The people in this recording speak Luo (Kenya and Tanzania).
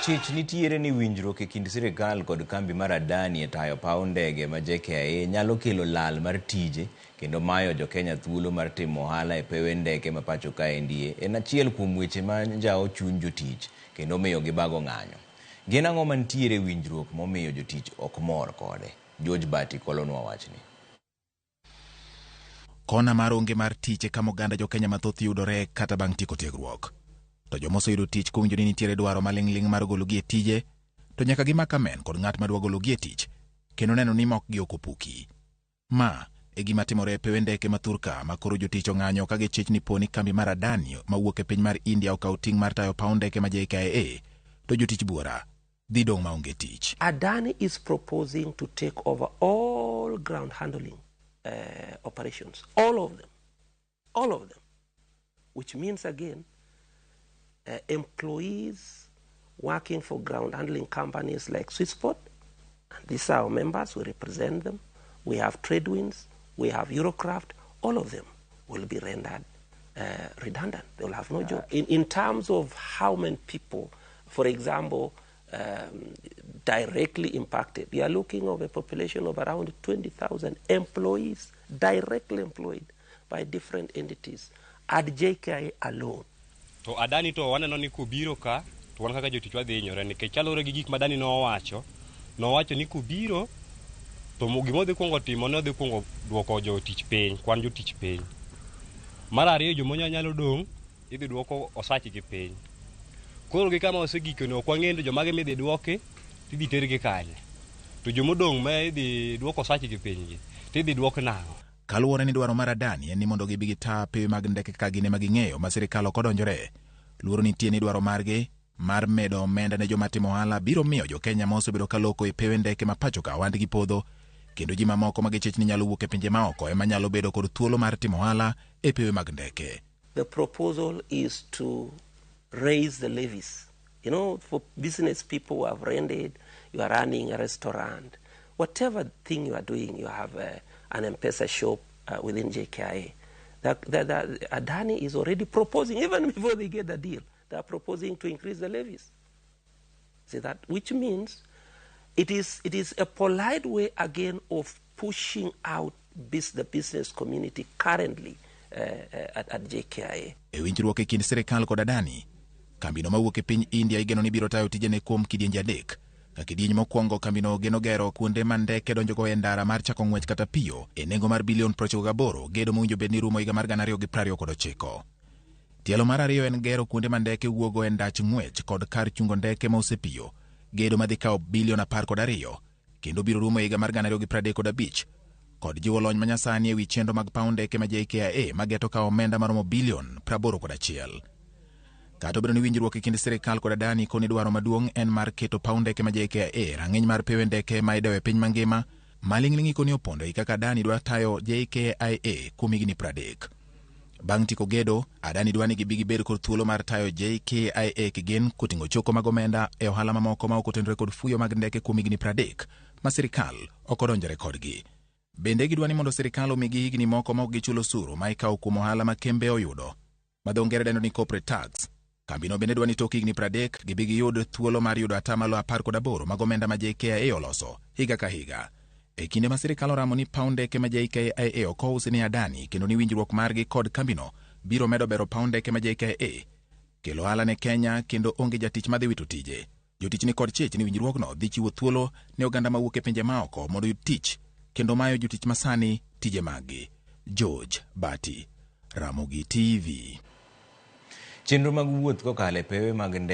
Chich nitiere ni winjruok e kind sirikal kod kambi mar Adani e tayo paw ndege ma JKIA nyalo kelo lal mar tije kendo mayo jo Kenya thuolo mar timo ohala e pewe ndeke ma pacho kaendie en achiel kuom weche ma njao chuny jotich kendo miyo gibago ng'anyo. Gin ang'o mantiere winjruok momiyo jotich ok mor kode? George Bati kolonwa wachni. Kona mar onge mar tich kama oganda jo Kenya mathoth yudore kata bang' tieko tiegruok. To jomoseyudo tich kuwinjo ni nitiere dwaro maling'ling mar gologi e tije, to nyaka gimak amen kod ng'at madwa gologi e tich, kendo neno ni mok gi okopuki. Ma e gima timore e pewe ndeke ma Thurka ma koro jotich ong'anyo ka gichich ni poni kambi mar Adani mawuok e piny mar India okaw ting' mar tayo paw ndeke ma JKIA, to jotich buora dhi dong' maonge tich. Adani is proposing to take over all ground handling operations, all of them, which means again employees working for ground handling companies like Swissport, and these are our members, we represent them. We have Tradewinds, we have Eurocraft, all of them will be rendered redundant. They will have no job. In terms of how many people, for example, directly impacted, we are looking at a population of around 20,000 employees directly employed by different entities at JKIA alone. To Adani to waneno ni kubiro ka to wan kaka jotich wadhi hinyore nikech chalore gi gik ma Adani nowacho ni kubiro to gimo dhi kuongo timo ne dhi kuongo duoko jotich piny, kwan jotich piny. Mar ariyo jomonya nyalo dong' idhi duoko osachi gi piny. Koro gi kama osegiko no kwang'endo jomage midhi duoke tidhi tergi kanye. To jomodong' ma idhi duoko osachi gi piny gi tidhi duok nang'o? Kaluwore ni dwaro mar Adani en ni mondo gibi gita pewe mag ndeke ka gine maging'eyo ma sirikal ok odonjore. Luoro nitie ni dwaro margi mar medo omenda ne joma timo ohala biro miyo jo Kenya ma osebedo ka loko e pewe ndeke ma pacho ka wandgi podho, kendo ji mamoko ma gichich ni nyalo wuok e pinje maoko ema nyalo bedo kod thuolo mar timo ohala e pewe mag ndeke. The proposal is to raise the levies. You know, for business people who have rented, you are running a restaurant, whatever thing you are doing, you have an M-Pesa shop within JKIA. That Adani is already proposing, even before they get the deal, they are proposing to increase the levies. See that? Which means it is a polite way again of pushing out the business community currently at JKIA. E winjruok e kind sirikal kod Adani, kambino mawuok e piny India igeno ni biro tayo tijene kuom kidienje adek. Ka kidieny mokwongo kambino geno gero kuonde ma ndeke donjogo e ndara mar chako ng'wech kata piyo e nengo mar bilion 98 gedo mowinjo bed ni rumo higa mar 2029. Tielo mar ariyo en gero kuonde ma ndeke wuogo e ndach ng'wech kod kar chungo ndeke ma osepiyo gedo madhi kawo bilion 12 kendo biro rumo higa mar 2035 kod jiwo lony manyasani e wi chenro mag paw ndeke ma JKIA mageto kawo omenda maromo bilion 81. Kata obedo ni winjruok e kind sirikal kod Adani koni dwaro maduong' en mar keto paw ndeke ma JKIA rang'iny mar pewe ndeke ma idewo e piny mangima, maling'ling' koni opondo kaka Adani dwa tayo JKIA kuom higni 30. Bang' tiko gedo, Adani dwa ni gibi gibed kod thuolo mar tayo JKIA kigen koting'o choko mag omenda e ohala mamoko ma ok otenore kod fuyo mag ndeke kuom higni 30 ma sirikal ok odonjore kodgi. Bende gidwa ni mondo sirikal omigi higni moko ma ok gichulo osuru ma ikawo kuom ohala ma kembe oyudo, ma dho ngere dendo ni corporate tax. Kambino bende dwa ni tok higni 30 gibi giyud thuolo mar yudo atamalo 18 mag omenda ma JKIA oloso higa ka higa. E kinde ma sirikal oramo ni paw ndeke ma JKIA ok ousi ni Adani kendo ni winjruok margi kod kambino biro medo bero paw ndeke ma JKIA, kelo ohala ne Kenya kendo onge jatich madhi wito tije. Jotich ni kod chich ni winjruokno dhi chiwo thuolo ne oganda mawuok e pinje maoko mondo yud tich kendo mayo jotich masani tije maggi. George Bati, Ramogi TV. Chenro mag wuoth kokalo e pewe mag